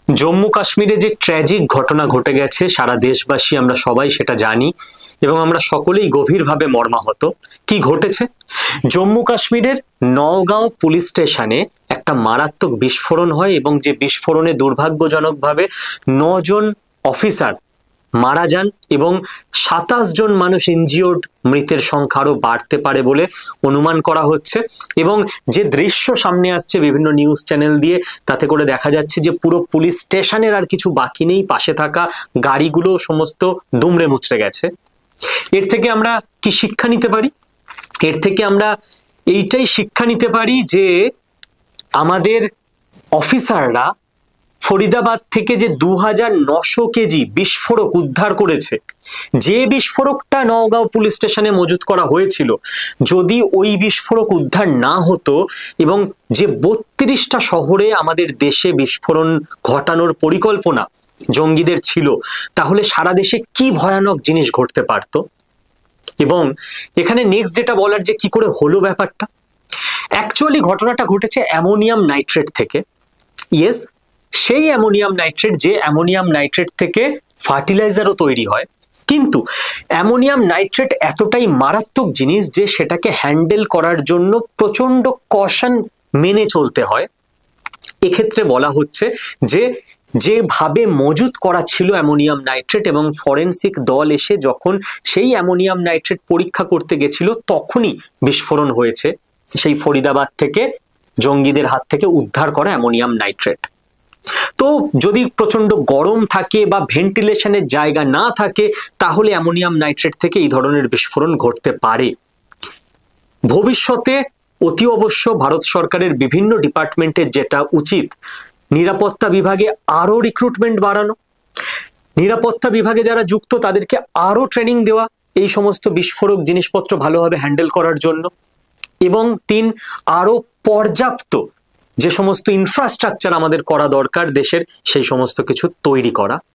জম্মু কাশ্মীরে যে ট্র্যাজিক ঘটনা ঘটে গেছে সারা দেশবাসী আমরা সবাই সেটা জানি এবং আমরা সকলেই গভীরভাবে মর্মাহত। কি ঘটেছে? জম্মু কাশ্মীরের নওগাঁও পুলিশ স্টেশনে একটা মারাত্মক বিস্ফোরণ হয় এবং যে বিস্ফোরণে দুর্ভাগ্যজনকভাবে 9 জন অফিসার মারা যান এবং 27 জন মানুষ ইনজিওর্ড, মৃতের সংখ্যা আরো বাড়তে পারে বলে অনুমান করা হচ্ছে। এবং যে দৃশ্য সামনে আসছে বিভিন্ন নিউজ চ্যানেল দিয়ে, তাতে করে দেখা যাচ্ছে যে পুরো পুলিশ স্টেশনের আর কিছু বাকি নেই, পাশে থাকা গাড়িগুলো সমস্ত দুমড়ে মুচড়ে গেছে। এর থেকে আমরা কি শিক্ষা নিতে পারি? এর থেকে আমরা এইটাই শিক্ষা নিতে পারি যে আমাদের অফিসাররা ফরিদাবাদ থেকে যে 2900 কেজি বিস্ফোরক উদ্ধার করেছে, যে বিস্ফোরকটা নওগাঁও পুলিশ স্টেশনে মজুত করা হয়েছিল, যদি ওই বিস্ফোরক উদ্ধার না হতো এবং যে 32টা শহরে আমাদের দেশে বিস্ফোরণ ঘটানোর পরিকল্পনা জঙ্গিদের ছিল, তাহলে সারা দেশে কি ভয়ানক জিনিস ঘটতে পারত। এবং এখানে নেক্সট যেটা বলার, যে কি করে হলো ব্যাপারটা, অ্যাকচুয়ালি ঘটনাটা ঘটেছে অ্যামোনিয়াম নাইট্রেট থেকে। ইয়েস, সেই অ্যামোনিয়াম নাইট্রেট যে অ্যামোনিয়াম নাইট্রেট থেকে ফার্টিলাইজারও তৈরি হয়। কিন্তু অ্যামোনিয়াম নাইট্রেট এতটাই মারাত্মক জিনিস যে সেটাকে হ্যান্ডেল করার জন্য প্রচন্ড কশন মেনে চলতে হয়। এক্ষেত্রে বলা হচ্ছে যে যেভাবে মজুত করা ছিল অ্যামোনিয়াম নাইট্রেট, এবং ফরেনসিক দল এসে যখন সেই অ্যামোনিয়াম নাইট্রেট পরীক্ষা করতে গেছিল, তখনই বিস্ফোরণ হয়েছে সেই ফরিদাবাদ থেকে জঙ্গিদের হাত থেকে উদ্ধার করা অ্যামোনিয়াম নাইট্রেট। তো যদি প্রচন্ড গরম থাকে বা ভেন্টিলেশনের জায়গা না থাকে, তাহলে অ্যামোনিয়াম নাইট্রেট থেকে এই ধরনের বিস্ফোরণ ঘটতে পারে। ভবিষ্যতে অতি অবশ্য ভারত সরকারের বিভিন্ন ডিপার্টমেন্টের যেটা উচিত, নিরাপত্তা বিভাগে আরো রিক্রুটমেন্ট বাড়ানো, নিরাপত্তা বিভাগে যারা যুক্ত তাদেরকে আরো ট্রেনিং দেওয়া এই সমস্ত বিস্ফোরক জিনিসপত্র ভালোভাবে হ্যান্ডেল করার জন্য, এবং 3, আরো পর্যাপ্ত যে সমস্ত ইনফ্রাস্ট্রাকচার আমাদের করা দরকার দেশের, সেই সমস্ত কিছু তৈরি করা।